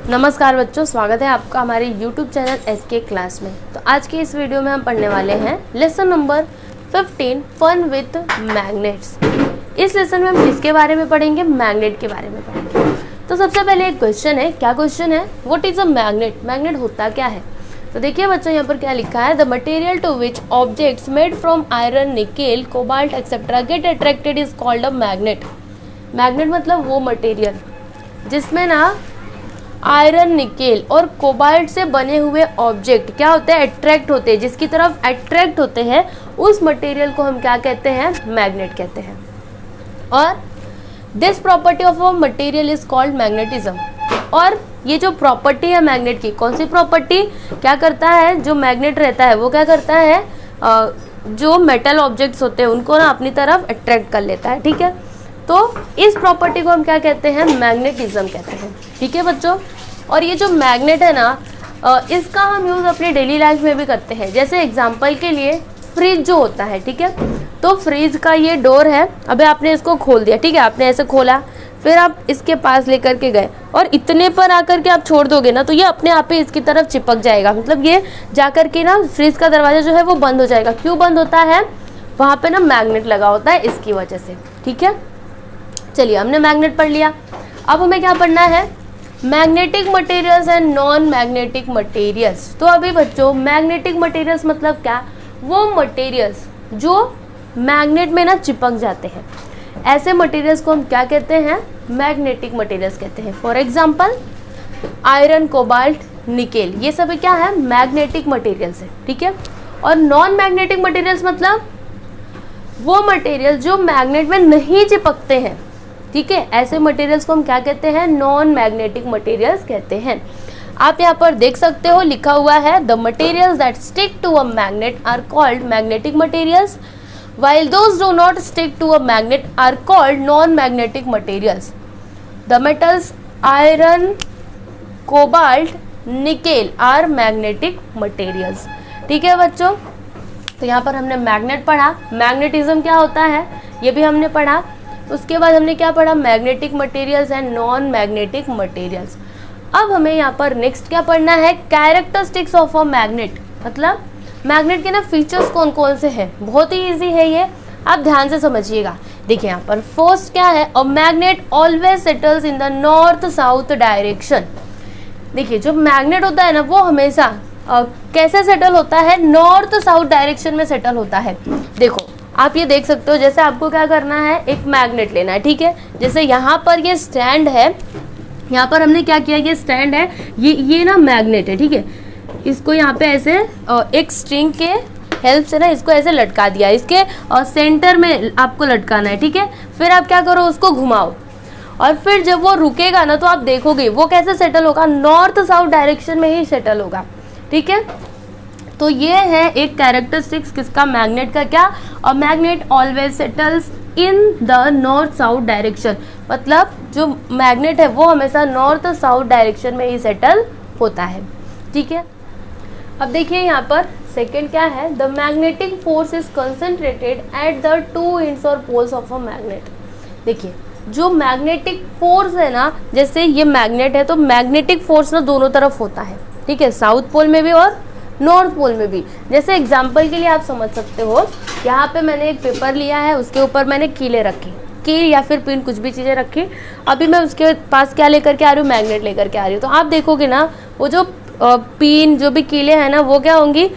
नमस्कार बच्चों, स्वागत है आपका हमारे YouTube चैनल SK क्लास में। तो आज के इस वीडियो में हम पढ़ने वाले हैं lesson number 15 fun with magnets. इस लेसन में हम किसके बारे में पढ़ेंगे? मैग्नेट के बारे में पढ़ेंगे। तो सबसे पहले एक क्वेश्चन है, क्या क्वेश्चन है? What is a magnet? Magnet होता क्या है? तो देखिए बच्चों, यहाँ पर क्या लिखा है, the material to which objects made from iron, nickel, cobalt etcetera get attracted is called a magnet. Magnet मतलब वो मटेरियल जिसमें ना आयरन, निकेल और कोबाल्ट से बने हुए ऑब्जेक्ट क्या होते हैं? अट्रैक्ट होते हैं। जिसकी तरफ अट्रैक्ट होते हैं उस मटेरियल को हम क्या कहते हैं? मैग्नेट कहते हैं। और this property of a material is called magnetism. और ये जो प्रॉपर्टी है मैग्नेट की, कौन सी प्रॉपर्टी? क्या करता है जो मैग्नेट रहता है वो क्या करता है, जो मेटल ऑब्जेक्ट्स होते हैं उनको ना अपनी तरफ अट्रैक्ट कर लेता है। ठीक है, तो इस प्रॉपर्टी को हम क्या कहते हैं? मैग्नेटिज्म कहते हैं। ठीक है बच्चों, और ये जो मैग्नेट है ना, इसका हम यूज़ अपनी डेली लाइफ में भी करते हैं। जैसे एग्जांपल के लिए फ्रिज जो होता है, ठीक है, तो फ्रिज का ये डोर है, अभी आपने इसको खोल दिया, ठीक है, आपने ऐसे खोला, फिर आप इसके पास लेकर के गए और इतने पर आकर के आप छोड़ दोगे ना, तो ये अपने आप ही इसकी तरफ चिपक जाएगा। मतलब ये जाकर के ना फ्रिज का दरवाज़ा जो है वो बंद हो जाएगा। क्यों बंद होता है? वहाँ पे ना मैग्नेट लगा होता है, इसकी वजह से। ठीक है, चलिए हमने मैग्नेट पढ़ लिया। अब हमें क्या पढ़ना है? Magnetic materials and non magnetic materials. तो अभी बच्चों, मैग्नेटिक मटेरियल्स मतलब क्या? वो मटेरियल्स जो मैग्नेट में ना चिपक जाते हैं, ऐसे मटेरियल्स को हम क्या कहते हैं? मैग्नेटिक मटेरियल्स कहते हैं। For example iron, cobalt, nickel, ये सभी क्या है? मैग्नेटिक मटेरियल्स है। ठीक है, और नॉन मैग्नेटिक मटेरियल्स मतलब वो मटेरियल जो मैग्नेट में नहीं चिपकते हैं। ठीक है, ऐसे मटेरियल्स को हम क्या कहते हैं? नॉन मैग्नेटिक मटेरियल्स कहते हैं। आप यहाँ पर देख सकते हो, लिखा हुआ है the materials that stick to a magnet are called magnetic materials while those do not stick to a magnet are called non-magnetic materials. The metals iron, cobalt, nickel are magnetic materials. ठीक है बच्चों, तो यहाँ पर हमने magnet पढ़ा, magnetism क्या होता है ये भी हमने पढ़ा। उसके बाद हमने क्या पढ़ा? Magnetic materials and non magnetic materials. अब हमें यहाँ पर नेक्स्ट क्या पढ़ना है? Characteristics of a magnet. मतलब मैग्नेट के ना फीचर्स कौन कौन से हैं। बहुत ही इजी है ये, आप ध्यान से समझिएगा। देखिए यहाँ पर फर्स्ट क्या है? A magnet always settles in the north south direction. देखिए जो मैग्नेट होता है ना वो हमेशा कैसे सेटल होता है? नॉर्थ साउथ डायरेक्शन में सेटल होता है। देखो आप ये देख सकते हो, जैसे आपको क्या करना है, एक मैग्नेट लेना है। ठीक है, जैसे यहाँ पर ये स्टैंड है, यहाँ पर हमने क्या किया, ये स्टैंड है, ये ना मैग्नेट है। ठीक है, इसको यहाँ पे ऐसे एक स्ट्रिंग के हेल्प से ना इसको ऐसे लटका दिया, इसके सेंटर में आपको लटकाना है। ठीक है, फिर आप क्या करो, उसको घुमाओ और फिर जब वो रुकेगा ना तो आप देखोगे वो कैसे सेटल होगा? नॉर्थ साउथ डायरेक्शन में ही सेटल होगा। ठीक है, तो ये है एक कैरेक्टरिस्टिक्स किसका? मैग्नेट का। क्या? A magnet always settles in the north south direction. मतलब जो मैग्नेट है वो हमेशा नॉर्थ साउथ डायरेक्शन में ही सेटल होता है। ठीक है, अब देखिए यहाँ पर सेकंड क्या है? The magnetic force is concentrated at the two ends और पोल्स ऑफ अ मैग्नेट। देखिए जो मैग्नेटिक फोर्स है ना, जैसे ये मैग्नेट है तो मैग्नेटिक फोर्स ना दोनों तरफ होता है। ठीक है, साउथ पोल में भी और नॉर्थ पोल में भी। जैसे एग्जाम्पल के लिए आप समझ सकते हो, यहाँ पे मैंने एक पेपर लिया है, उसके ऊपर मैंने कीले रखी, कील या फिर पिन, कुछ भी चीज़ें रखी। अभी मैं उसके पास क्या लेकर के आ रही हूँ? मैग्नेट लेकर के आ रही हूँ। तो आप देखोगे ना वो जो पिन, जो भी कीले हैं ना, वो क्या होंगी?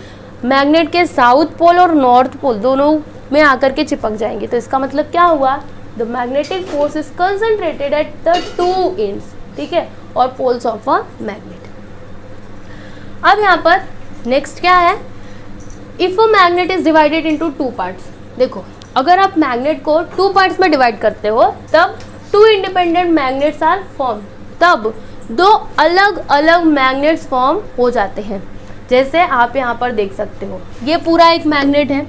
मैग्नेट के साउथ पोल और नॉर्थ पोल दोनों में आकर के चिपक जाएंगे। तो इसका मतलब क्या हुआ? The magnetic force is concentrated at the two ends, ठीक है, और पोल्स ऑफ अ मैग्नेट। अब यहाँ पर नेक्स्ट क्या है? If a magnet is divided into two parts. देखो अगर आप मैग्नेट को टू पार्ट्स में डिवाइड करते हो तब two independent magnets are form, तब दो अलग अलग मैग्नेट्स फॉर्म हो जाते हैं। जैसे आप यहाँ पर देख सकते हो, ये पूरा एक मैग्नेट है।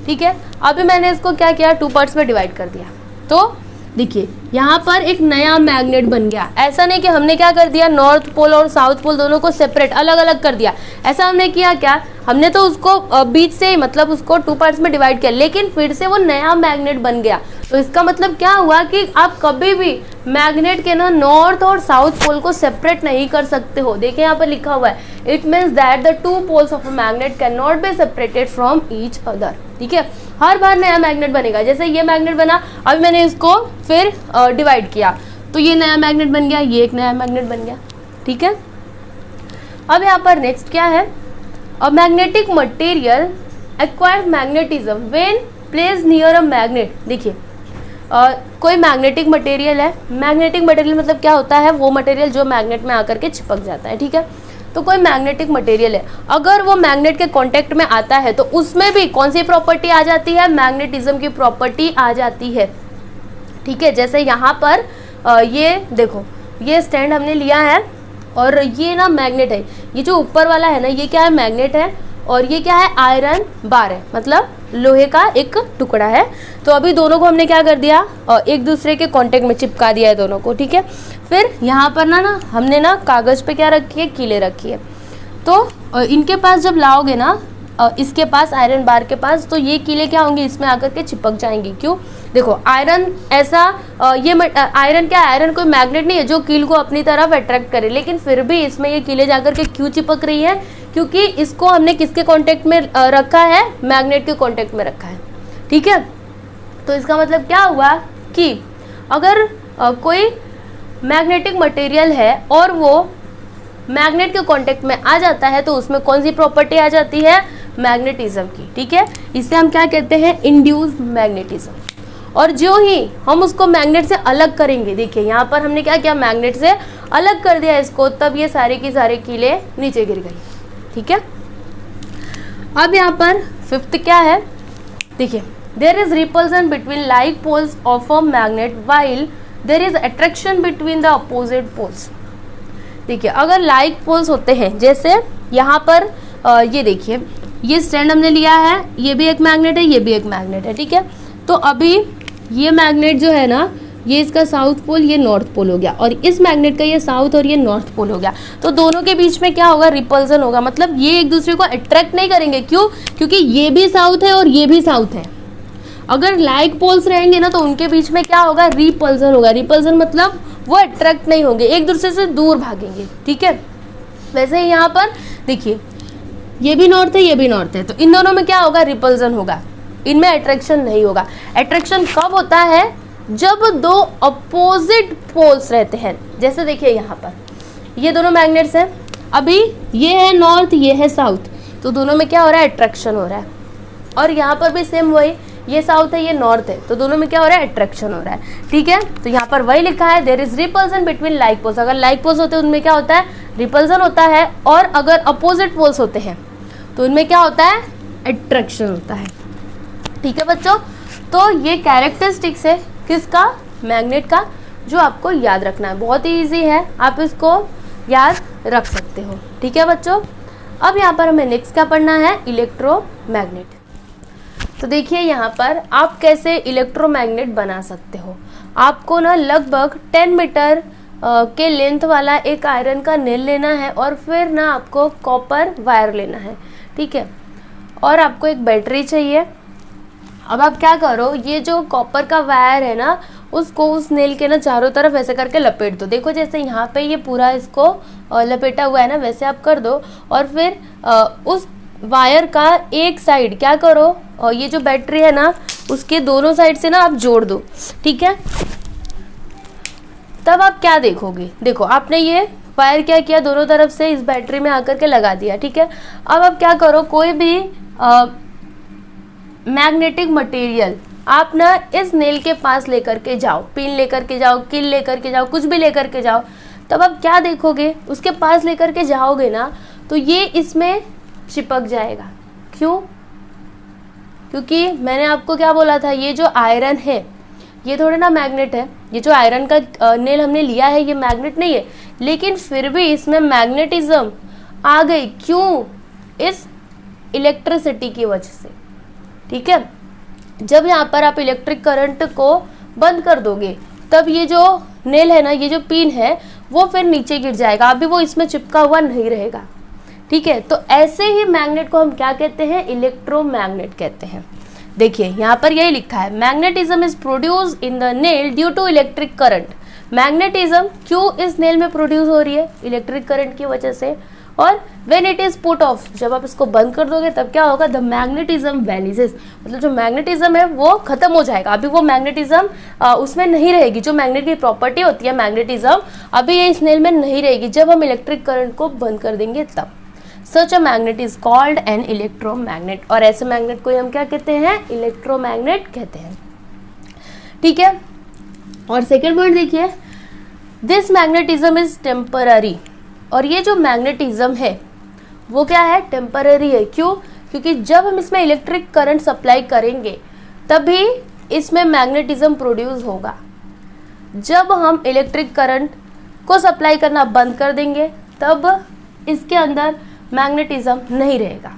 ठीक है, अभी मैंने इसको क्या किया? टू पार्ट्स में डिवाइड कर दिया। तो देखिए यहाँ पर एक नया मैग्नेट बन गया। ऐसा नहीं कि हमने क्या कर दिया, नॉर्थ पोल और साउथ पोल दोनों को सेपरेट अलग अलग कर दिया। ऐसा हमने किया क्या? हमने तो उसको बीच से ही, मतलब उसको टू पार्ट्स में डिवाइड किया, लेकिन फिर से वो नया मैग्नेट बन गया। तो इसका मतलब क्या हुआ कि आप कभी भी मैग्नेट के ना नॉर्थ और साउथ पोल को सेपरेट नहीं कर सकते हो। देखिए यहाँ पर लिखा हुआ है, it means that the two poles of a magnet can not be separated from each other. ठीक है, हर बार नया मैग्नेट बनेगा। जैसे ये मैग्नेट बना, अभी मैंने इसको फिर डिवाइड किया तो ये नया मैग्नेट बन गया, ये एक नया मैग्नेट बन गया। ठीक है, अब यहाँ पर नेक्स्ट क्या है, a magnetic material acquires magnetism when placed near a magnet. देखिए कोई मैग्नेटिक मटेरियल है, मैग्नेटिक मटेरियल मतलब क्या होता है, वो मटेरियल जो मैग्नेट में आकर के चिपक जाता है। ठीक है, तो कोई मैग्नेटिक मटेरियल है, अगर वो मैग्नेट के कांटेक्ट में आता है तो उसमें भी कौन सी प्रॉपर्टी आ जाती है, मैग्नेटिज्म की प्रॉपर्टी आ जाती है। ठीक है, जैसे यहाँ पर ये देखो, ये स्टैंड हमने लिया है और ये ना मैग्नेट है, ये जो ऊपर वाला है ना ये क्या है, मैग्नेट है, और ये क्या है, आयरन बार है, मतलब लोहे का एक टुकड़ा है। तो अभी दोनों को हमने क्या कर दिया, एक दूसरे के कांटेक्ट में चिपका दिया है दोनों को। ठीक है, फिर यहाँ पर ना हमने ना कागज़ पे क्या रखी है, कीले रखी है। तो इनके पास जब लाओगे ना, इसके पास आयरन बार के पास, तो ये कीले क्या होंगे, इसमें आकर के चिपक जाएंगी। क्यों, देखो आयरन ऐसा ये आयरन क्या, आयरन कोई मैग्नेट नहीं है जो कील को अपनी तरफ अट्रैक्ट करे, लेकिन फिर भी इसमें ये कीले जाकर के क्यों चिपक रही है, क्योंकि इसको हमने किसके कांटेक्ट में रखा है, मैग्नेट के कांटेक्ट में रखा है। ठीक है, तो इसका मतलब क्या हुआ कि अगर कोई मैग्नेटिक मटेरियल है और वो मैग्नेट के कांटेक्ट में आ जाता है तो उसमें कौन सी प्रॉपर्टी आ जाती है, मैग्नेटिज्म की। ठीक है, इसे हम क्या कहते हैं, इंड्यूस्ड मैग्नेटिज्म। और जो ही हम उसको मैग्नेट से अलग करेंगे, देखिए यहाँ पर हमने क्या किया, मैग्नेट से अलग कर दिया इसको, तब ये सारे की सारे कीले नीचे गिर गई। ठीक है, अब यहाँ पर फिफ्थ क्या है, देखिए there is repulsion between like poles of a magnet while there is attraction between the opposite poles. देखिए अगर लाइक पोल्स होते हैं, जैसे यहाँ पर ये देखिए, ये स्टैंड हमने लिया है, ये भी एक मैग्नेट है, ये भी एक मैग्नेट है। ठीक है, तो अभी ये मैग्नेट जो है ना, ये इसका साउथ पोल, ये नॉर्थ पोल हो गया, और इस मैग्नेट का ये साउथ और ये नॉर्थ पोल हो गया। तो दोनों के बीच में क्या होगा, रिपल्सन होगा, मतलब ये एक दूसरे को अट्रैक्ट नहीं करेंगे। क्यों, क्योंकि ये भी साउथ है और ये भी साउथ है। अगर लाइक पोल्स रहेंगे ना तो उनके बीच में क्या होगा, रिपल्सन होगा। रिपल्सन मतलब वो अट्रैक्ट नहीं होंगे, एक दूसरे से दूर भागेंगे। ठीक है, वैसे ही यहाँ पर देखिए ये भी नॉर्थ है, ये भी नॉर्थ है, तो इन दोनों में क्या होगा, रिपल्सन होगा, इनमें अट्रैक्शन नहीं होगा। अट्रैक्शन कब होता है, जब दो अपोजिट पोल्स रहते हैं। जैसे देखिए यहाँ पर ये दोनों मैग्नेट्स हैं, अभी ये है नॉर्थ, ये है साउथ, तो दोनों में क्या हो रहा है, अट्रैक्शन हो रहा है। और यहाँ पर भी सेम वही, ये साउथ है, ये नॉर्थ है, तो दोनों में क्या हो रहा है, अट्रैक्शन हो रहा है। ठीक है, तो यहाँ पर वही लिखा है, there is repulsion between like poles. अगर लाइक पोल्स होते हैं उनमें क्या होता है, रिपल्सन होता है, और अगर अपोजिट पोल्स होते हैं तो उनमें क्या होता है, अट्रैक्शन होता है। ठीक है बच्चों, तो ये कैरेक्टरिस्टिक्स है किसका, मैग्नेट का, जो आपको याद रखना है। बहुत ही ईजी है, आप इसको याद रख सकते हो। ठीक है बच्चों, अब यहाँ पर हमें नेक्स्ट क्या पढ़ना है, इलेक्ट्रोमैग्नेट। तो देखिए यहाँ पर आप कैसे इलेक्ट्रोमैग्नेट बना सकते हो। आपको ना लगभग 10 मीटर के लेंथ वाला एक आयरन का नेल लेना है, और फिर ना आपको कॉपर वायर लेना है। ठीक है, और आपको एक बैटरी चाहिए। अब आप क्या करो, ये जो कॉपर का वायर है ना, उसको उस नेल के ना चारों तरफ ऐसे करके लपेट दो। देखो जैसे यहाँ पे ये पूरा इसको लपेटा हुआ है ना, वैसे आप कर दो। और फिर उस वायर का एक साइड क्या करो, और ये जो बैटरी है ना उसके दोनों साइड से ना आप जोड़ दो। ठीक है, तब आप क्या देखोगे, देखो आपने ये वायर क्या किया, दोनों तरफ से इस बैटरी में आकर के लगा दिया। ठीक है, अब आप क्या करो, कोई भी मैग्नेटिक मटेरियल आप ना इस नेल के पास लेकर के जाओ, पिन लेकर के जाओ, कील लेकर के जाओ, कुछ भी लेकर के जाओ। तब आप क्या देखोगे, उसके पास लेकर के जाओगे ना तो ये इसमें चिपक जाएगा। क्यों, क्योंकि मैंने आपको क्या बोला था, ये जो आयरन है ये थोड़ा ना मैग्नेट है। ये जो आयरन का नेल हमने लिया है ये मैग्नेट नहीं है, लेकिन फिर भी इसमें मैग्नेटिज्म आ गई। क्यों, इस इलेक्ट्रिसिटी की वजह से। ठीक है, जब यहाँ पर आप इलेक्ट्रिक करंट को बंद कर दोगे तब ये जो नेल है ना, ये जो पिन है वो फिर नीचे गिर जाएगा, अभी वो इसमें चिपका हुआ नहीं रहेगा। ठीक है, तो ऐसे ही मैग्नेट को हम क्या कहते हैं, इलेक्ट्रोमैग्नेट कहते हैं। देखिए यहाँ पर यही लिखा है, magnetism is produce in the nail due to electric current. Magnetism क्यों इस नेल में प्रोड्यूस हो रही है? इलेक्ट्रिक करंट की वजह से। और when it is put off, जब आप इसको बंद कर दोगे तब क्या होगा? द मैग्नेटिज्म वैनिसेस, मतलब जो मैग्नेटिज्म है वो खत्म हो जाएगा। अभी वो मैग्नेटिज्म उसमें नहीं रहेगी। जो मैग्नेट की प्रॉपर्टी होती है मैग्नेटिज्म, अभी ये इस नेल में नहीं रहेगी। जब हम इलेक्ट्रिक करंट को बंद कर देंगे तब। Such a magnet is called an electromagnet, और ऐसे मैग्नेट को हम क्या कहते हैं? इलेक्ट्रोमैग्नेट कहते हैं। ठीक है, और सेकेंड पॉइंट देखिए, दिस मैग्नेटिज्म इज टेम्पररी। और ये जो मैग्नेटिज्म है वो क्या है? टेम्पररी है। क्यों? क्योंकि जब हम इसमें इलेक्ट्रिक करंट सप्लाई करेंगे तभी इसमें मैग्नेटिज्म प्रोड्यूस होगा। जब हम इलेक्ट्रिक करंट को सप्लाई करना बंद कर देंगे तब इसके अंदर मैग्नेटिज्म नहीं रहेगा।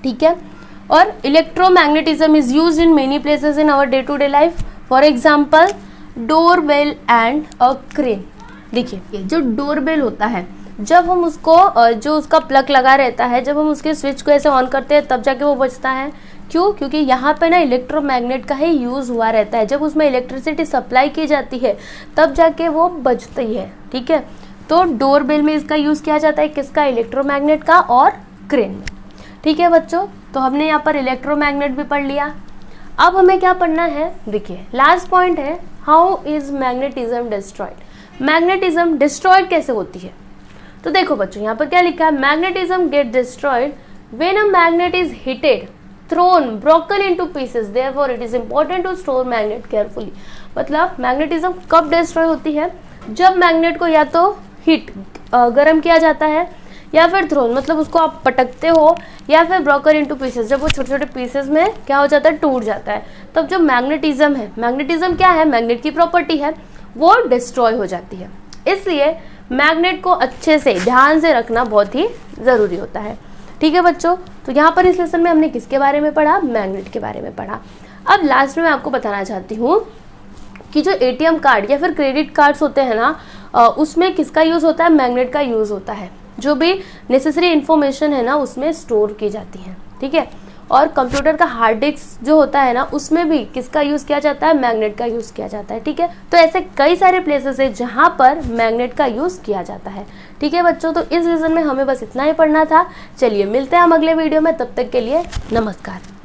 ठीक है, और electromagnetism is used in many places in our day to day life. For example door bell and a crane. देखिए जो डोर बेल होता है, जब हम उसको जो उसका प्लग लगा रहता है, जब हम उसके स्विच को ऐसे ऑन करते हैं तब जाके वो बजता है। क्यों? क्योंकि यहाँ पे ना इलेक्ट्रोमैग्नेट का ही यूज़ हुआ रहता है। जब उसमें इलेक्ट्रिसिटी सप्लाई की जाती है तब जाके वो बजती है। ठीक है, तो डोर बेल में इसका यूज़ किया जाता है, किसका? इलेक्ट्रोमैग्नेट का, और क्रेन में। ठीक है बच्चों, तो हमने यहाँ पर इलेक्ट्रोमैग्नेट भी पढ़ लिया। अब हमें क्या पढ़ना है? देखिए लास्ट पॉइंट है, how is magnetism destroyed. Magnetism destroyed कैसे होती है? तो देखो बच्चों यहाँ पर क्या लिखा है, magnetism get destroyed when a magnet is heated, thrown, broken into pieces, therefore it is important to store magnet carefully. मतलब मैग्नेटिज्म कब डिस्ट्रॉय होती है? जब मैग्नेट को या तो हीट गर्म किया जाता है, या फिर थ्रोन मतलब उसको आप पटकते हो, या फिर ब्रोकन इनटू पीसेस, जब वो छोटे छोटे पीसेस में क्या हो जाता है? टूट जाता है। तब जो मैग्नेटिज्म है, मैग्नेटिज्म क्या है? मैग्नेट की प्रॉपर्टी है, वो डिस्ट्रॉय हो जाती है। इसलिए मैग्नेट को अच्छे से ध्यान से रखना बहुत ही ज़रूरी होता है। ठीक है बच्चों, तो यहाँ पर इस लेसन में हमने किसके बारे में पढ़ा? मैग्नेट के बारे में पढ़ा। अब लास्ट में मैं आपको बताना चाहती हूँ कि जो एटीएम कार्ड या फिर क्रेडिट कार्ड्स होते हैं ना, उसमें किसका यूज़ होता है? मैग्नेट का यूज़ होता है। जो भी नेसेसरी इन्फॉर्मेशन है ना उसमें स्टोर की जाती है। ठीक है, और कंप्यूटर का हार्ड डिस्क जो होता है ना उसमें भी किसका यूज़ किया जाता है? मैग्नेट का यूज़ किया जाता है। ठीक है, तो ऐसे कई सारे प्लेसेस है जहाँ पर मैग्नेट का यूज़ किया जाता है। ठीक है बच्चों, तो इस रीजन में हमें बस इतना ही पढ़ना था। चलिए मिलते हैं हम अगले वीडियो में, तब तक के लिए नमस्कार।